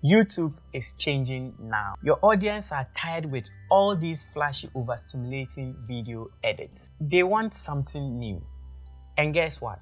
YouTube is changing now. Your audience are tired with all these flashy, overstimulating video edits. They want something new. And guess what?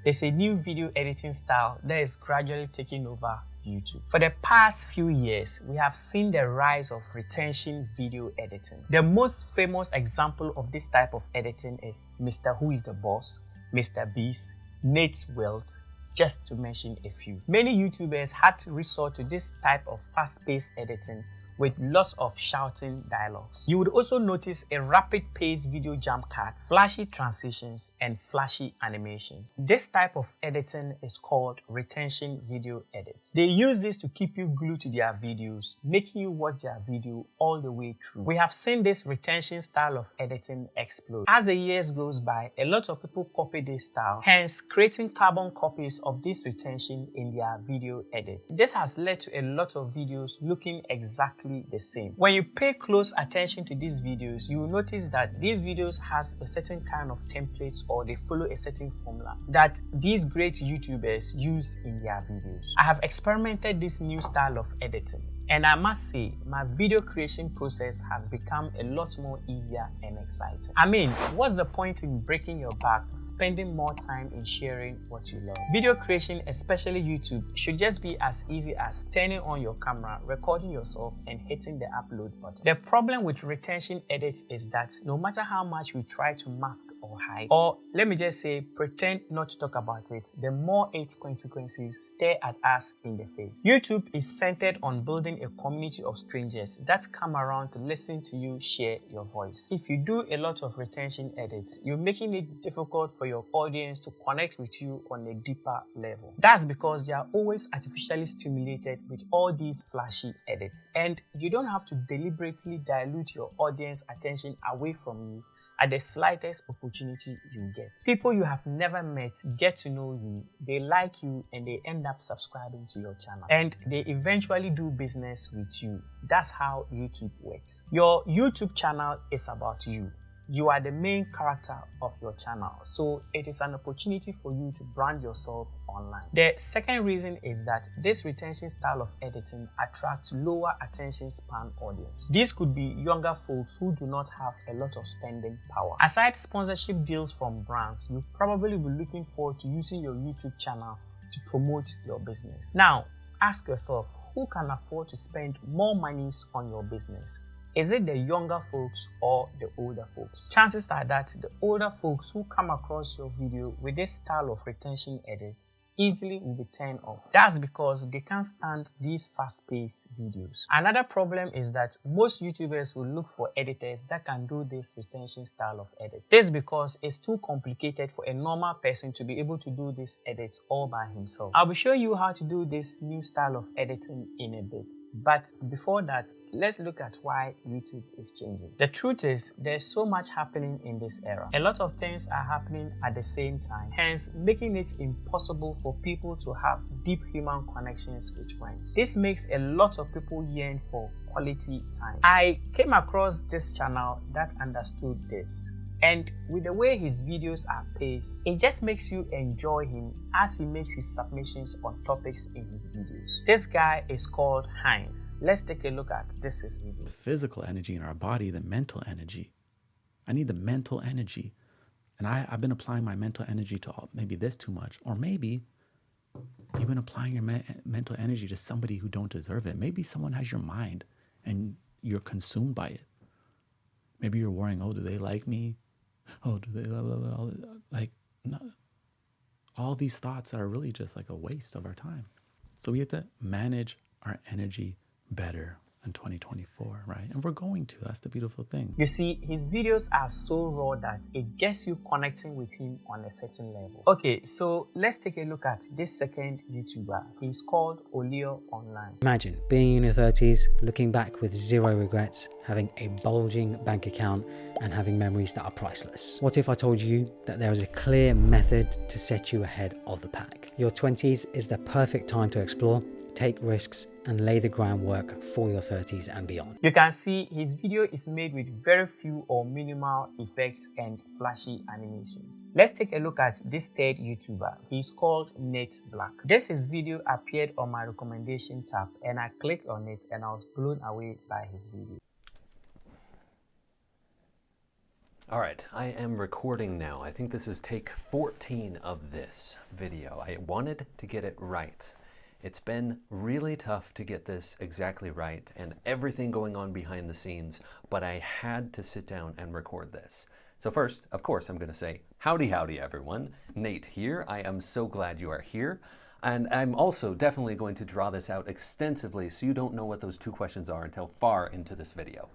There's a new video editing style that is gradually taking over YouTube. For the past few years, we have seen the rise of retention video editing. The most famous example of this type of editing is Mr. Who is the Boss, Mr. Beast, Nate Wilt, just to mention a few. Many YouTubers had to resort to this type of fast-paced editing with lots of shouting dialogues. You would also notice a rapid-paced video jump cuts, flashy transitions, and flashy animations. This type of editing is called retention video edits. They use this to keep you glued to their videos, making you watch their video all the way through. We have seen this retention style of editing explode. As the years goes by, a lot of people copy this style, hence creating carbon copies of this retention in their video edits. This has led to a lot of videos looking exactly the same. When you pay close attention to these videos, you will notice that these videos has a certain kind of templates, or they follow a certain formula that these great YouTubers use in their videos. I have experimented this new style of editing, and I must say, my video creation process has become a lot more easier and exciting. I mean, what's the point in breaking your back, spending more time in sharing what you love? Video creation, especially YouTube, should just be as easy as turning on your camera, recording yourself, and hitting the upload button. The problem with retention edits is that no matter how much we try to mask or hide, or let me just say, pretend not to talk about it, the more its consequences stare at us in the face. YouTube is centered on building a community of strangers that come around to listen to you share your voice. If you do a lot of retention edits, you're making it difficult for your audience to connect with you on a deeper level. That's because they are always artificially stimulated with all these flashy edits, and you don't have to deliberately dilute your audience attention away from you at the slightest opportunity you get. People you have never met get to know you, they like you, and they end up subscribing to your channel. And they eventually do business with you. That's how YouTube works. Your YouTube channel is about you. You are the main character of your channel, so it is an opportunity for you to brand yourself online. The second reason is that this retention style of editing attracts lower attention span audience. These could be younger folks who do not have a lot of spending power. Aside sponsorship deals from brands, you probably be looking forward to using your YouTube channel to promote your business. Now, ask yourself, who can afford to spend more monies on your business? Is it the younger folks or the older folks? Chances are that the older folks who come across your video with this style of retention edits easily will be turned off. That's because they can't stand these fast-paced videos. Another problem is that most YouTubers will look for editors that can do this retention style of edits. This is because it's too complicated for a normal person to be able to do these edits all by himself. I'll be showing you how to do this new style of editing in a bit. But before that, let's look at why YouTube is changing. The truth is, there's so much happening in this era. A lot of things are happening at the same time, hence making it impossible for people to have deep human connections with friends. This makes a lot of people yearn for quality time. I came across this channel that understood this, and with the way his videos are paced, it just makes you enjoy him as he makes his submissions on topics in his videos. This guy is called Heinz. Let's take a look at this video. The physical energy in our body, the mental energy. I need the mental energy. And I've been applying my mental energy to maybe this too much, or maybe you've been applying your mental energy to somebody who don't deserve it. Maybe someone has your mind and you're consumed by it. Maybe you're worrying, oh, do they like me? Oh, do they blah, blah, blah. Like, no. All these thoughts that are really just like a waste of our time. So we have to manage our energy better in 2024, right? And we're going to. That's the beautiful thing. You see, his videos are so raw that it gets you connecting with him on a certain level. Okay, so let's take a look at this second YouTuber. He's called Olio Online. Imagine being in your 30s, looking back with zero regrets, having a bulging bank account, and having memories that are priceless. What if I told you that there is a clear method to set you ahead of the pack? Your 20s is the perfect time to explore, take risks, and lay the groundwork for your 30s and beyond. You can see his video is made with very few or minimal effects and flashy animations. Let's take a look at this third YouTuber. He's called Nate Black. Just his video appeared on my recommendation tab and I clicked on it and I was blown away by his video. All right, I am recording now. I think this is take 14 of this video. I wanted to get it right. It's been really tough to get this exactly right and everything going on behind the scenes, but I had to sit down and record this. So first, of course, I'm going to say, howdy everyone. Nate here. I am so glad you are here. And I'm also definitely going to draw this out extensively so you don't know what those two questions are until far into this video.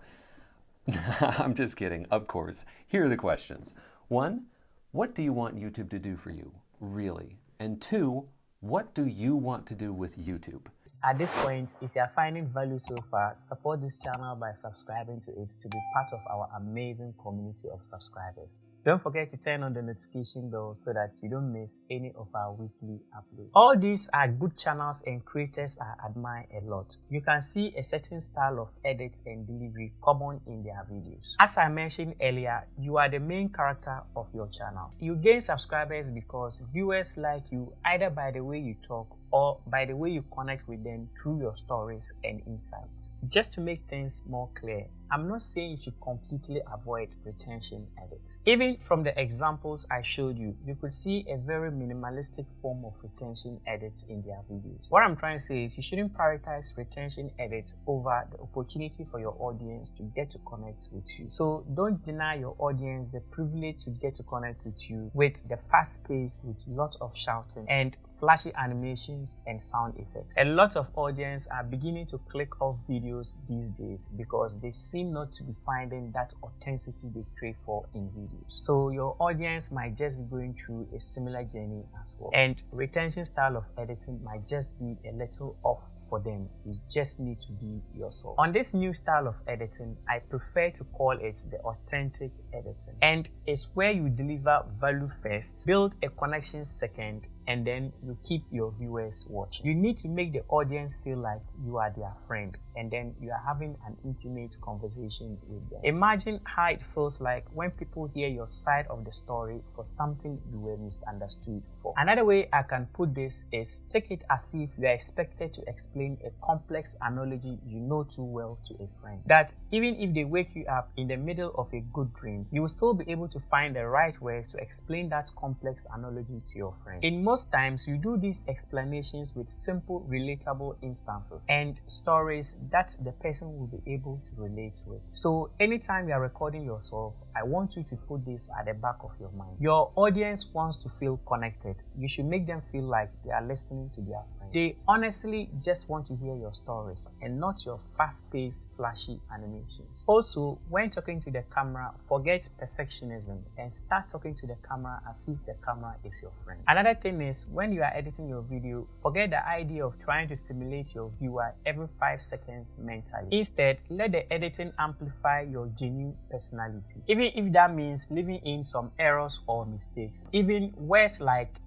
I'm just kidding, of course. Here are the questions. 1, what do you want YouTube to do for you, really? And 2, what do you want to do with YouTube? At this point, if you are finding value so far, support this channel by subscribing to it to be part of our amazing community of subscribers. Don't forget to turn on the notification bell so that you don't miss any of our weekly uploads. All these are good channels and creators I admire a lot. You can see a certain style of edit and delivery common in their videos. As I mentioned earlier, you are the main character of your channel. You gain subscribers because viewers like you either by the way you talk or by the way you connect with them through your stories and insights. Just to make things more clear, I'm not saying you should completely avoid retention edits. Even from the examples I showed you, you could see a very minimalistic form of retention edits in their videos. What I'm trying to say is you shouldn't prioritize retention edits over the opportunity for your audience to get to connect with you. So don't deny your audience the privilege to get to connect with you with the fast pace, with lots of shouting and flashy animations and sound effects. A lot of audience are beginning to click off videos these days because they seem not to be finding that authenticity they crave for in videos. So your audience might just be going through a similar journey as well. And retention style of editing might just be a little off for them. You just need to be yourself. On this new style of editing, I prefer to call it the authentic editing. And it's where you deliver value first, build a connection second, and then you keep your viewers watching. You need to make the audience feel like you are their friend and then you are having an intimate conversation with them. Imagine how it feels like when people hear your side of the story for something you were misunderstood for. Another way I can put this is take it as if you are expected to explain a complex analogy you know too well to a friend. That even if they wake you up in the middle of a good dream, you will still be able to find the right words to explain that complex analogy to your friend. In most times, you do these explanations with simple, relatable instances and stories that the person will be able to relate with. So anytime you are recording yourself, I want you to put this at the back of your mind. Your audience wants to feel connected. You should make them feel like they are listening to their friend. They honestly just want to hear your stories and not your fast-paced, flashy animations. Also, when talking to the camera, forget perfectionism and start talking to the camera as if the camera is your friend. Another thing is, when you are editing your video, forget the idea of trying to stimulate your viewer every 5 seconds mentally. Instead, let the editing amplify your genuine personality. Even if that means leaving in some errors or mistakes. Even words like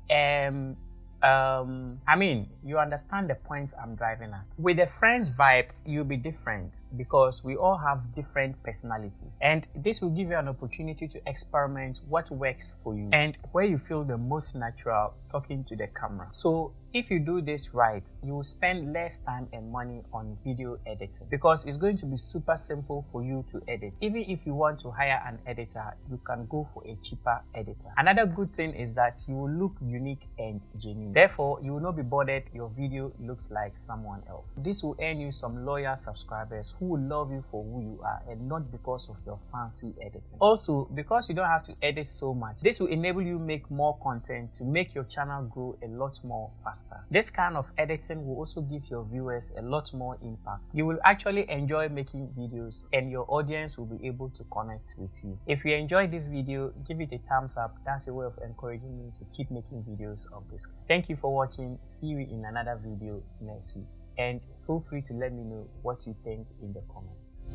you understand the point I'm driving at. With a friend's vibe, you'll be different because we all have different personalities. And this will give you an opportunity to experiment what works for you and where you feel the most natural talking to the camera. So if you do this right, you will spend less time and money on video editing because it's going to be super simple for you to edit. Even if you want to hire an editor, you can go for a cheaper editor. Another good thing is that you will look unique and genuine. Therefore, you will not be bothered your video looks like someone else. This will earn you some loyal subscribers who will love you for who you are and not because of your fancy editing. Also, because you don't have to edit so much, this will enable you make more content to make your channel grow a lot more faster. This kind of editing will also give your viewers a lot more impact. You will actually enjoy making videos and your audience will be able to connect with you. If you enjoyed this video, give it a thumbs up. That's a way of encouraging me to keep making videos of this kind. Thank you for watching. See you in another video next week. And feel free to let me know what you think in the comments.